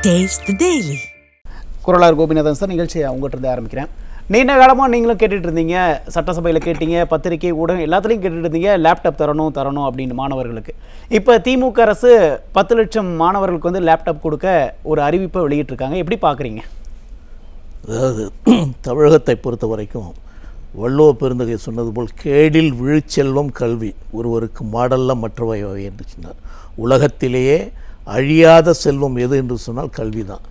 Taste the Daily. குரலார் Gopinathan sir நிகழ்ச்சியை உங்கள்கிட்ட இருந்து ஆரம்பிக்கிறேன். நீண்ட காலமாக நீங்களும் கேட்டுட்டு இருந்தீங்க, சட்டசபையில் கேட்டீங்க, பத்திரிகை ஊடகம் எல்லாத்துலேயும் கேட்டுட்டு இருந்தீங்க, லேப்டாப் தரணும் அப்படின்னு மாணவர்களுக்கு. இப்போ திமுக அரசு 10 லட்சம் மாணவர்களுக்கு வந்து லேப்டாப் கொடுக்க ஒரு அறிவிப்பை வெளியிட்டிருக்காங்க. எப்படி பார்க்குறீங்க? அதாவது தமிழகத்தை பொறுத்த வரைக்கும் வள்ளுவ பெருந்தகை சொன்னது போல் கேடில் விழுச்செல்வம் கல்வி ஒருவருக்கு மாடல்ல மற்றவை என்று சொன்னார். உலகத்திலேயே அழியாத செல்வம் எது என்று சொன்னால் கல்வி தான்.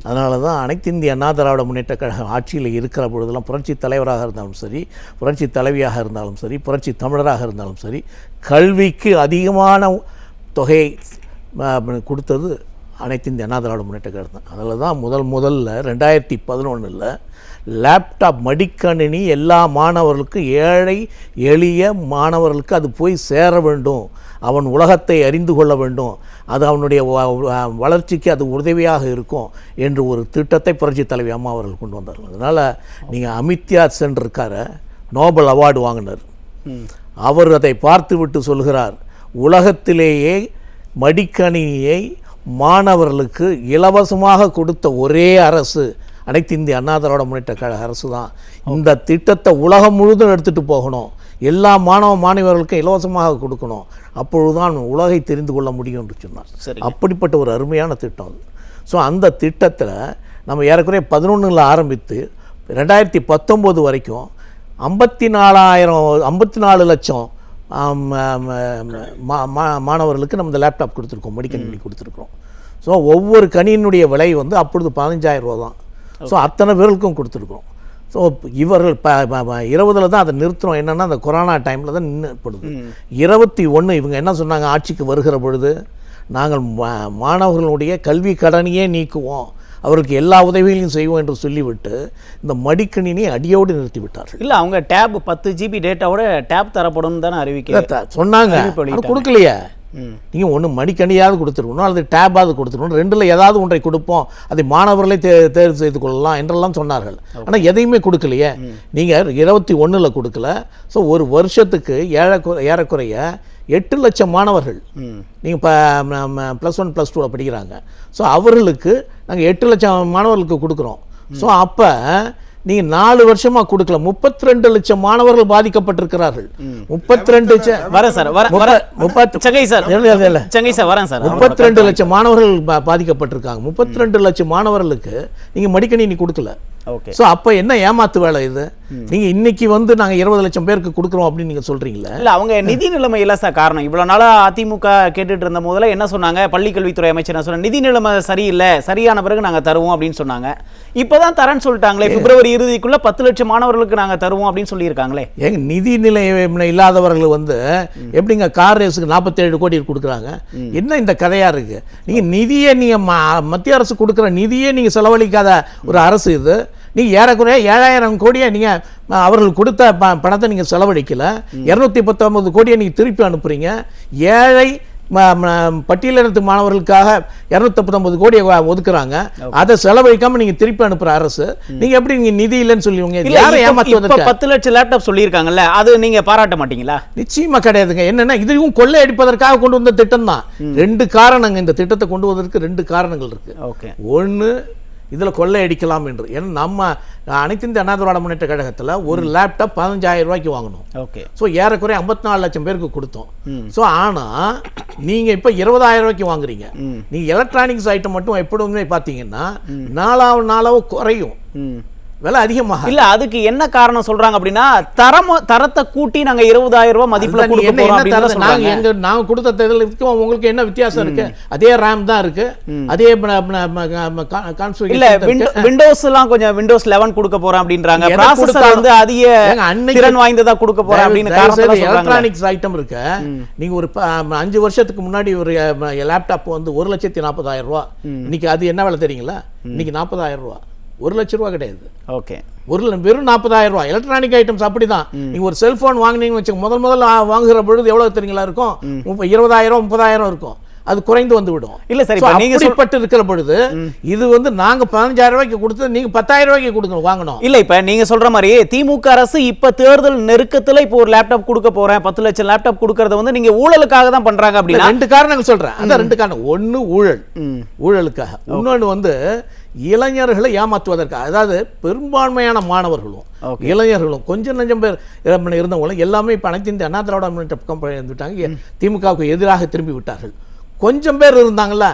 அதனால தான் அனைத்து இந்திய அண்ணா திராவிட முன்னேற்ற கழகம் ஆட்சியில் இருக்கிற பொழுதெல்லாம் புரட்சி தலைவராக இருந்தாலும் சரி, புரட்சி தலைவியாக இருந்தாலும் சரி, புரட்சி தமிழராக இருந்தாலும் சரி, கல்விக்கு அதிகமான தொகையை கொடுத்தது அனைத்து இந்திய அண்ணா திராவிட முன்னேற்ற கழகம் தான். அதில் தான் முதல்ல 2011 லேப்டாப் மடிக்கணினி எல்லா மாணவர்களுக்கும், ஏழை எளிய மாணவர்களுக்கு அது போய் சேர வேண்டும், அவன் உலகத்தை அறிந்து கொள்ள வேண்டும், அது அவனுடைய வளர்ச்சிக்கு அது உதவியாக இருக்கும் என்று ஒரு திட்டத்தை புரட்சி தலைவி அம்மா அவர்கள் கொண்டு வந்தார்கள். அதனால் நீங்கள் அமித்யா சென் இருக்கார, நோபல் அவார்டு வாங்கினார், அவர் அதை பார்த்துவிட்டு சொல்கிறார், உலகத்திலேயே மடிக்கணினியை மாணவர்களுக்கு இலவசமாக கொடுத்த ஒரே அரசு அனைத்து இந்திய அண்ணா திராவிட முன்னேற்ற கழக அரசு தான். இந்த திட்டத்தை உலகம் முழுதும் எடுத்துகிட்டு போகணும், எல்லா மாணவர்களுக்கும் இலவசமாக கொடுக்கணும், அப்பொழுதுதான் உலகை தெரிந்து கொள்ள முடியும் என்று சொன்னார். அப்படிப்பட்ட ஒரு அருமையான திட்டம் அது. ஸோ அந்த திட்டத்தில் நம்ம ஏறக்குறைய 11 ஆரம்பித்து 2019 வரைக்கும் 54 லட்சம் மாணவர்களுக்கு நம்ம இந்த லேப்டாப் கொடுத்துருக்கோம், மடிக்கணினி கொடுத்துருக்கோம். ஸோ ஒவ்வொரு கணினியினுடைய விலை வந்து அப்பொழுது 15,000 ரூபா தான். ஸோ அத்தனை பேருக்கும் கொடுத்துருக்குறோம். ஸோ இவர்கள் 20 தான் அதை நிறுத்துகிறோம். என்னென்னா அந்த கொரோனா டைமில் தான் நின்றுப்படுது. 21 இவங்க என்ன சொன்னாங்க, ஆட்சிக்கு வருகிற பொழுது நாங்கள் மாணவர்களுடைய கல்வி கடனையே நீக்குவோம், அவருக்கு எல்லா உதவிகளையும் செய்வோம் என்று சொல்லிவிட்டு இந்த மடிக்கணினி அடியோடு நிறுத்தி விட்டார்கள். இல்லை, அவங்க டேப் 10 GB டேட்டாவோட டேப் தரப்படும் தானே அறிவிக்க சொன்னாங்க, கொடுக்கலையே. நீங்கள் ஒன்று மடிக்கணியாவது கொடுத்துருக்கணும், அல்லது டேபாவது கொடுத்துருக்கணும், ரெண்டில் ஏதாவது ஒன்றை கொடுப்போம், அதை மாணவர்களை தேர்வு செய்து கொள்ளலாம் என்றெல்லாம் சொன்னார்கள். ஆனால் எதையுமே கொடுக்கலையே. நீங்கள் 21 கொடுக்கல. ஸோ ஒரு வருஷத்துக்கு ஏறக்குறைய 8 லட்சம் மாணவர்கள் நீங்கள் இப்போ +1 +2 படிக்கிறாங்க. ஸோ அவர்களுக்கு நாங்கள் 8 லட்சம் மாணவர்களுக்கு கொடுக்குறோம். ஸோ அப்போ நீங்கள் 4 வருஷமாக கொடுக்கல, 32 லட்சம் மாணவர்கள் பாதிக்கப்பட்டிருக்கிறார்கள். 32 லட்சம் மாணவர்கள் பாதிக்கப்பட்டிருக்காங்க. 32 லட்சம் மாணவர்களுக்கு நீங்கள் மடிக்கணினி கொடுக்கல. ஸோ அப்போ என்ன ஏமாத்து வேலை இது? நீங்கள் இன்னைக்கு வந்து நாங்கள் 20 லட்சம் பேருக்கு கொடுக்குறோம் அப்படின்னு நீங்கள் சொல்கிறீங்களா? இல்லை, அவங்க நிதி நிலைமை இல்லை சார் காரணம். இவ்வளோ நாளாக அதிமுக கேட்டுட்டு இருந்த போதில் என்ன சொன்னாங்க, பள்ளிக்கல்வித்துறை அமைச்சர் என்ன சொன்னாங்க, நிதி நிலைமை சரியில்லை, சரியான பிறகு நாங்கள் தருவோம் அப்படின்னு சொன்னாங்க. இப்போ தான் தரேன்னு சொல்லிட்டாங்களே, பிப்ரவரி இறுதிக்குள்ளே 10 லட்சம் மாணவர்களுக்கு நாங்கள் தருவோம் அப்படின்னு சொல்லியிருக்காங்களே. எங்க நிதி நிலைமை இல்லாதவர்கள் வந்து எப்படிங்க கார் ரேஸுக்கு 47 கோடி கொடுக்குறாங்க? என்ன இந்த கதையாக இருக்குது? நீங்கள் நிதியை நீங்கள் மத்திய அரசு கொடுக்குற நிதியே நீங்கள் செலவழிக்காத ஒரு அரசு இது. நீங்கள் ஏறக்குறைய 7,000 கோடியை நீங்கள் அவர்கள் கொடுத்த பணத்தை நீங்கள் செலவழிக்கல, 219 கோடியை நீங்கள் திருப்பி அனுப்புகிறீங்க. ஏழை பட்டியலினத்து மாணவர்களுக்காக 219 கோடியை ஒதுக்குறாங்க, அதை செலவழிக்காமல் நீங்கள் திருப்பி அனுப்புகிற அரசு. நீங்கள் எப்படி நீங்கள் நிதி இல்லைன்னு சொல்லுவீங்க? யாரை ஏமாற்றுவதற்கு? 10 லட்சம் லேப்டாப் சொல்லியிருக்காங்கல்ல, அது நீங்கள் பாராட்ட மாட்டீங்களா? நிச்சயமாக கிடையாதுங்க. என்னென்னா இதுவும் கொள்ளை அடிப்பதற்காக கொண்டு வந்த திட்டம் தான். 2 காரணங்க, இந்த திட்டத்தை கொண்டு வந்ததற்கு 2 காரணங்கள் இருக்குது. ஓகே, ஒன்று இதில் கொள்ளை அடிக்கலாம் என்று. ஏன்னா நம்ம அனைத்து இந்திய அண்ணா திராவிட முன்னேற்ற கழகத்தில் ஒரு லேப்டாப் 15,000 ரூபாய்க்கு வாங்கணும். ஓகே, ஸோ ஏறக்குறைய 54 லட்சம் பேருக்கு கொடுத்தோம். ஸோ ஆனால் நீங்கள் இப்போ 20,000 ரூபாய்க்கு வாங்குறீங்க. நீங்கள் எலக்ட்ரானிக்ஸ் ஐட்டம் மட்டும் எப்படியுமே பார்த்தீங்கன்னா நாளாவ குறையும், விலை அதிகமாக இல்ல. அதுக்கு என்ன காரணம் சொல்றாங்க அப்படின்னா, தரத்தை கூட்டி நாங்க 20,000 ரூபாய் மதிப்புல கொடுக்க போறோம் அப்படின்னு சொல்றாங்க. நாங்க கொடுத்த தேர்தலுக்கு உங்களுக்கு என்ன வித்தியாசம் இருக்கு? அதே RAM தான் இருக்கு, அதே கான்ஃபிகரேஷன் இல்ல. விண்டோஸ் எல்லாம் கொஞ்சம் விண்டோஸ் 11 கொடுக்க போறோம் அப்படின்றாங்க. ப்ராசஸர் வந்து அதிக திறன் வாய்ந்ததா கொடுக்க போறோம் அப்படின்னு காரணம் சொல்றாங்க. எலக்ட்ரானிக்ஸ் ஐட்டம் இருக்கு. நீங்க ஒரு 5 வருஷத்துக்கு முன்னாடி ஒரு லேப்டாப் வந்து 1,40,000 ரூபாய். இன்னைக்கு அது என்ன விலை தெரியுங்களா? இன்னைக்கு 40,000 ரூபாய். 1 லட்ச ரூபா கிடையாது. ஓகே, வெறும் 40,000 ரூபாய். எலக்ட்ரானிக் ஐட்டம்ஸ் அப்படிதான். நீங்க ஒரு செல்போன் வாங்கினீங்கன்னு வச்சுக்கோங்க, முதல்ல வாங்குகிற பொழுது எவ்வளவு தெரியுங்களா இருக்கும்? 20,000 30,000 இருக்கும். அது குறைந்து வந்து விடும். இல்ல சார், So, இப்ப நீங்க அப்படிப்பட்டு இருக்கிற பொழுது இது வந்து நாங்க 15,000 ரூபாய்க்கு கொடுத்து நீங்க 10,000 ரூபாய்க்கு கொடுக்கணும் வாங்கணும். இல்ல இப்ப நீங்க சொல்ற மாதிரி திமுக அரசு இப்ப தேர்தல் நெருக்கத்துல இப்போ ஒரு லேப்டாப் கொடுக்க போறேன் 10 லட்சம் லேப்டாப் கொடுக்கறத வந்து நீங்க ஊழலுக்காக தான் பண்றாங்க அப்படின்னா 2 காரணங்கள் சொல்றேன். அதான் 2 காரணம். ஒன்னு ஊழலுக்காக, இன்னொன்னு வந்து இளைஞர்களை ஏமாற்றுவதற்காக. அதாவது பெரும்பான்மையான மாணவர்களும் இளைஞர்களும் கொஞ்சம் நஞ்சம் பேர் இருந்தவங்களும் எல்லாமே இப்ப அனைத்து இந்திய அண்ணா திராவிட முன்னேற்ற பக்கம் வந்துட்டாங்க, திமுகவுக்கு எதிராக திரும்பி விட்டார்கள். கொஞ்சம் பேர் இருந்தாங்கல்ல,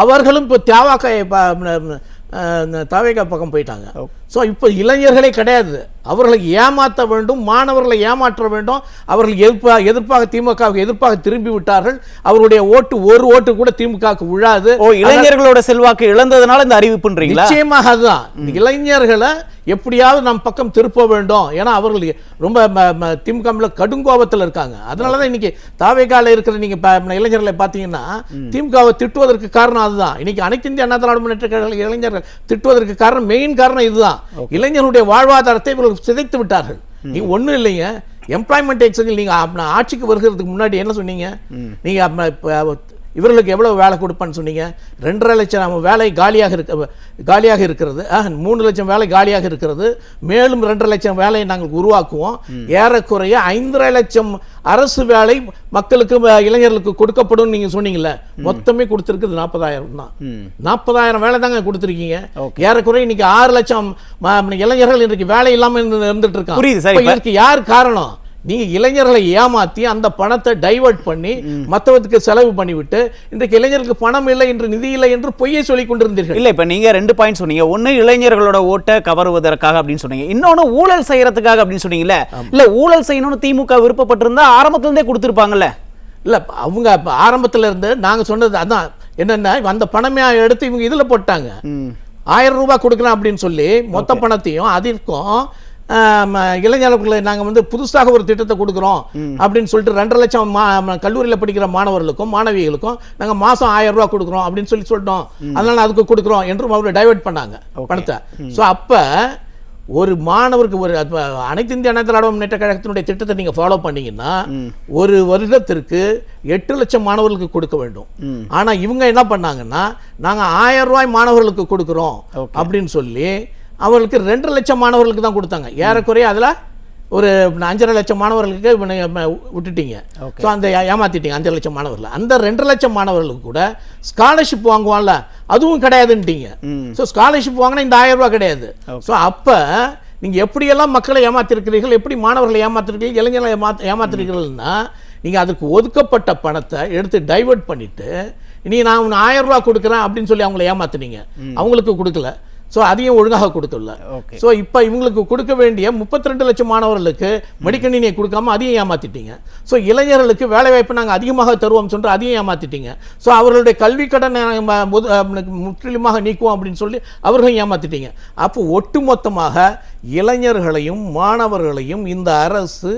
அவர்களும் இப்போ தாவேகா பக்கம் போயிட்டாங்க. ஸோ இப்போ இளைஞர்களே கிடையாது, அவர்களை ஏமாற்ற வேண்டும், மாணவர்களை ஏமாற்ற வேண்டும். அவர்கள் எதிர்ப்பாக திமுகவுக்கு எதிர்ப்பாக திரும்பி விட்டார்கள். அவருடைய ஓட்டு ஒரு ஓட்டு கூட திமுகவுக்கு விழாது. இளைஞர்களோட செல்வாக்கு இழந்ததுனால இந்த அறிவிப்புன்றீங்களா? நிச்சயமாக அதுதான். இளைஞர்களை எப்படியாவது நம் பக்கம் திருப்ப வேண்டும். ஏன்னா அவர்கள் ரொம்ப திமுக கடுங்கோபத்தில் இருக்காங்க. அதனாலதான் இன்னைக்கு தாவேகால இருக்கிற நீங்க இளைஞர்களை பார்த்தீங்கன்னா திமுகவை திட்டுவதற்கு காரணம் அதுதான். இன்னைக்கு அனைத்து இந்திய அண்ணா திராவிட முன்னேற்ற கழக இளைஞர்கள் திட்டுவதற்கு காரணம், மெயின் காரணம் இதுதான். இளைஞருடைய வாழ்வாதாரத்தை இவர்கள் சிதைத்து விட்டார்கள். நீங்க ஒண்ணும் இல்லைங்க, எம்ப்ளாய்மெண்ட் எக்ஸ்சேஞ்சில் நீங்க ஆட்சிக்கு வருகிறதுக்கு முன்னாடி என்ன சொன்னீங்க? நீங்க இவர்களுக்கு எவ்வளவு வேலை கொடுப்பான்னு சொன்னீங்க? 2.5 லட்சம் வேலை காலியாக இருக்கிறது, 3 லட்சம் வேலை காலியாக இருக்கிறது, மேலும் 2.5 லட்சம் வேலையை நாங்கள் உருவாக்குவோம். ஏறக்குறைய 5.5 லட்சம் அரசு வேலை மக்களுக்கு இளைஞர்களுக்கு கொடுக்கப்படும் நீங்க சொன்னீங்கல்ல. மொத்தமே கொடுத்திருக்கிறது 40,000 தான். 40,000 வேலை தாங்க கொடுத்திருக்கீங்க. ஏறக்குறைய இன்னைக்கு 6 லட்சம் இளைஞர்கள் இன்றைக்கு வேலை இல்லாம இருந்துட்டு இருக்காங்க. இதற்கு யார் காரணம்? நீங்க இளைஞர்களை ஏமாத்தி அந்த பணத்தை டைவர்ட் பண்ணி மத்தவத்துக்கு செலவு பண்ணிவிட்டு இன்றைக்கு இளைஞர்களுக்கு பணம் இல்லை என்று, நிதி இல்லை என்று பொய்யை சொல்லிக் கொண்டிருந்தீர்கள். இல்ல இப்ப நீங்க 2 பாயிண்ட் சொன்னீங்க. ஒன்னு இளைஞர்களோட ஓட்டை கவருவதற்காக அப்படின்னு சொன்னீங்க, இன்னொன்னு ஊழல் செய்யறதுக்காக அப்படின்னு சொன்னீங்கல்ல. இல்ல ஊழல் செய்யணும்னு திமுக விருப்பப்பட்டிருந்தா ஆரம்பத்துல இருந்தே கொடுத்திருப்பாங்கல்ல. இல்ல அவங்க ஆரம்பத்துல இருந்து நாங்க சொன்னது அதான், என்னன்னா அந்த பணமே எடுத்து இவங்க இதுல போட்டாங்க. 1000 ரூபாய் கொடுக்கலாம் அப்படின்னு சொல்லி மொத்த பணத்தையும் அதற்கும் இளைஞர்களை நாங்கள் வந்து புதுசாக ஒரு திட்டத்தை கொடுக்குறோம் அப்படின்னு சொல்லிட்டு 2.5 லட்சம் கல்லூரியில் படிக்கிற மாணவர்களுக்கும் மாணவிகளுக்கும் நாங்கள் மாதம் 1000 ரூபாய் கொடுக்குறோம் அப்படின்னு சொல்லிட்டோம், அதனால அதுக்கு கொடுக்குறோம் என்றும் அவரை டைவர்ட் பண்ணாங்க பணத்தை. ஸோ அப்போ ஒரு மாணவருக்கு ஒரு அனைத்து இந்திய அண்ணா திராவிட முன்னேற்ற கழகத்தினுடைய திட்டத்தை நீங்க ஃபாலோ பண்ணீங்கன்னா ஒரு வருடத்திற்கு 8 லட்சம் மாணவர்களுக்கு கொடுக்க வேண்டும். ஆனா இவங்க என்ன பண்ணாங்கன்னா நாங்க 1000 ரூபாய் மாணவர்களுக்கு கொடுக்குறோம் அப்படின்னு சொல்லி அவர்களுக்கு 2.5 லட்சம் மாணவர்களுக்கு தான் கொடுத்தாங்க. ஏறக்குறைய அதுல ஒரு 5.5 லட்சம் மாணவர்களுக்கு விட்டுட்டீங்க. ஸோ அந்த ஏமாத்திட்டீங்க 5 லட்சம் மாணவர்கள். அந்த 2 லட்சம் மாணவர்களுக்கு கூட ஸ்காலர்ஷிப் வாங்குவான்ல, அதுவும் கிடையாதுன்ட்டீங்க. ஸோ ஸ்காலர்ஷிப் வாங்கினா இந்த 1000 ரூபாய் கிடையாது. ஸோ அப்போ நீங்க எப்படியெல்லாம் மக்களை ஏமாத்திருக்கிறீர்கள், எப்படி மாணவர்களை ஏமாத்திருக்கிறீர்கள், இளைஞர்களை ஏமாத்திருக்கிறீர்கள்னா நீங்க அதுக்கு ஒதுக்கப்பட்ட பணத்தை எடுத்து டைவர்ட் பண்ணிட்டு நீ நான் 1000 ரூபாய் கொடுக்குறேன் அப்படின்னு சொல்லி அவங்களை ஏமாத்தினீங்க. அவங்களுக்கு கொடுக்கல, ஸோ அதையும் ஒழுங்காக கொடுக்கல. ஸோ இப்போ இவங்களுக்கு கொடுக்க வேண்டிய 32 லட்சம் மாணவர்களுக்கு மடிக்கணினியை கொடுக்காம அதையும் ஏமாத்திட்டீங்க. ஸோ இளைஞர்களுக்கு வேலைவாய்ப்பு நாங்கள் அதிகமாக தருவோம் சொல்லிட்டு அதையும் ஏமாத்திட்டீங்க. ஸோ அவர்களுடைய கல்வி கடனை முற்றிலுமாக நீக்குவோம் அப்படின்னு சொல்லி அவர்களையும் ஏமாத்திட்டீங்க. அப்போ ஒட்டுமொத்தமாக இளைஞர்களையும் மாணவர்களையும் இந்த அரசு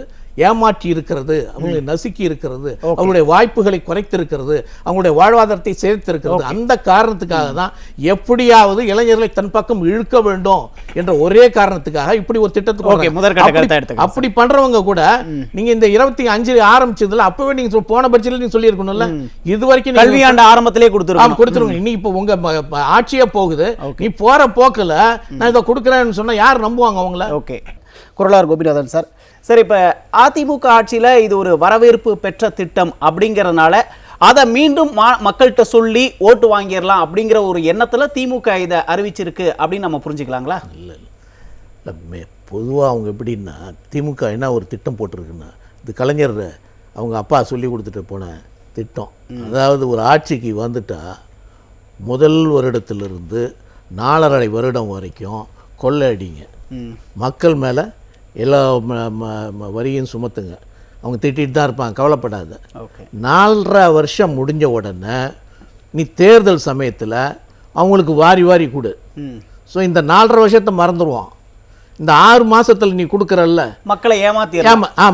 ஏமாற்றி இருக்கிறது, அவங்களை நசுக்கி இருக்கிறது, அவங்களுடைய வாய்ப்புகளை குறைத்திருக்கிறது, அவங்களுடைய வாழ்வாதாரத்தை சேர்த்திருக்கிறது. அந்த காரணத்துக்காக தான் எப்படியாவது இளைஞர்களை தன் பக்கம் இழுக்க வேண்டும் என்ற ஒரே காரணத்துக்காக இப்படி ஒரு திட்டத்துக்கு அப்படி பண்றவங்க கூட நீங்க இந்த 25 ஆரம்பிச்சதுல அப்பவே நீங்க போன பட்சத்தில் நீங்க சொல்லி இருக்கணும்ல, இது வரைக்கும் கல்வியாண்டு ஆரம்பத்திலே கொடுத்துருங்க. இனி இப்ப உங்க ஆட்சியே போகுது, நீ போற போக்குல நான் இதை கொடுக்குறேன்னு சொன்னா யார் நம்புவாங்க அவங்கள? ஓகே, குரலார் கோபிநாதன் சார். சரி, இப்போ அதிமுக ஆட்சியில் இது ஒரு வரவேற்பு பெற்ற திட்டம் அப்படிங்கிறதுனால அதை மீண்டும் மக்கள்கிட்ட சொல்லி ஓட்டு வாங்கிடலாம் அப்படிங்கிற ஒரு எண்ணத்தில் திமுக இதை அறிவிச்சிருக்கு அப்படின்னு நம்ம புரிஞ்சுக்கலாங்களா? இல்லை இல்லை, பொதுவாக அவங்க எப்படின்னா திமுக என்ன ஒரு திட்டம் போட்டிருக்குன்னா இது கலைஞர் அவங்க அப்பா சொல்லி கொடுத்துட்டு போன திட்டம். அதாவது ஒரு ஆட்சிக்கு வந்துட்டா முதல் வருடத்திலிருந்து 4.5 வருடம் வரைக்கும் கொள்ளையடிங்க, மக்கள் மேலே எல்லா வரியும் சுமத்துங்க, அவங்க திட்டிட்டு தான் இருப்பாங்க, கவலைப்படாத. 4.5 வருஷம் முடிஞ்ச உடனே நீ தேர்தல் சமயத்தில் அவங்களுக்கு வாரி வாரி கொடு. ஸோ இந்த 4.5 வருஷத்தை மறந்துடுவான். இந்த 6 மாதத்தில் நீ கொடுக்குறல்ல மக்களை ஏமாற்றி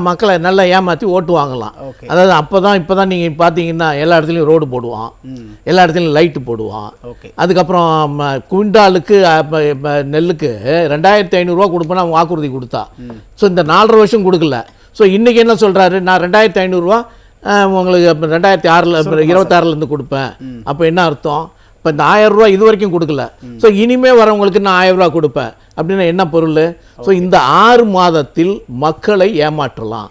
மக்களை நல்லா ஏமாற்றி ஓட்டு வாங்கலாம். அதாவது இப்போ தான் நீங்கள் பார்த்தீங்கன்னா எல்லா இடத்துலையும் ரோடு போடுவான், எல்லா இடத்துலையும் லைட்டு போடுவான். அதுக்கப்புறம் குவிண்டாலுக்கு நெல்லுக்கு 2,500 ரூபா கொடுப்பேன்னு அவன் வாக்குறுதி கொடுத்தா. ஸோ இந்த 4.5 வருஷம் கொடுக்கல. ஸோ இன்றைக்கி என்ன சொல்கிறாரு, நான் 2,500 ரூபா உங்களுக்கு அப்போ 2006 26 கொடுப்பேன். அப்போ என்ன அர்த்தம்? இப்போ இந்த 1000 ரூபா இது வரைக்கும் கொடுக்கல, ஸோ இனிமே வரவங்களுக்கு நான் 1000 ரூபா கொடுப்பேன் அப்படின்னா என்ன பொருள்? ஸோ இந்த 6 மாதத்தில் மக்களை ஏமாற்றலாம்.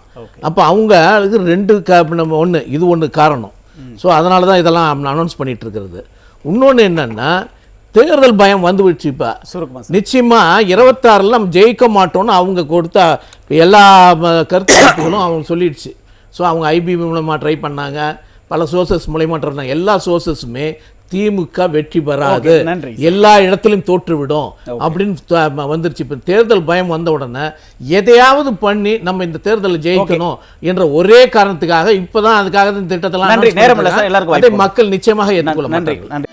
அப்போ அவங்க அதுக்கு 2 ஒன்று, இது ஒன்று காரணம். ஸோ அதனால தான் இதெல்லாம் அனௌன்ஸ் பண்ணிட்டு இருக்கிறது. இன்னொன்று என்னன்னா, தேர்தல் பயம் வந்துவிடுச்சு. இப்போ நிச்சயமாக 26 நம்ம ஜெயிக்க மாட்டோம்னு அவங்க கொடுத்த எல்லா கருத்துக்களும் அவங்க சொல்லிடுச்சு. ஸோ அவங்க ஐபி மூலமாக ட்ரை பண்ணாங்க, பல சோர்சஸ் மூலமாக ட்ரை பண்ணாங்க. எல்லா சோர்சஸுமே திமுக வெற்றி பெறாது, எல்லா இடத்துலையும் தோற்றுவிடும் அப்படின்னு வந்துருச்சு. இப்போ தேர்தல் பயம் வந்த உடனே எதையாவது பண்ணி நம்ம இந்த தேர்தலில் ஜெயிக்கணும் என்ற ஒரே காரணத்துக்காக இப்போதான் அதுக்காக இந்த திட்டத்தெல்லாம் மக்கள் நிச்சயமாக ஏற்றுக்கொள்ள மாட்டாங்க.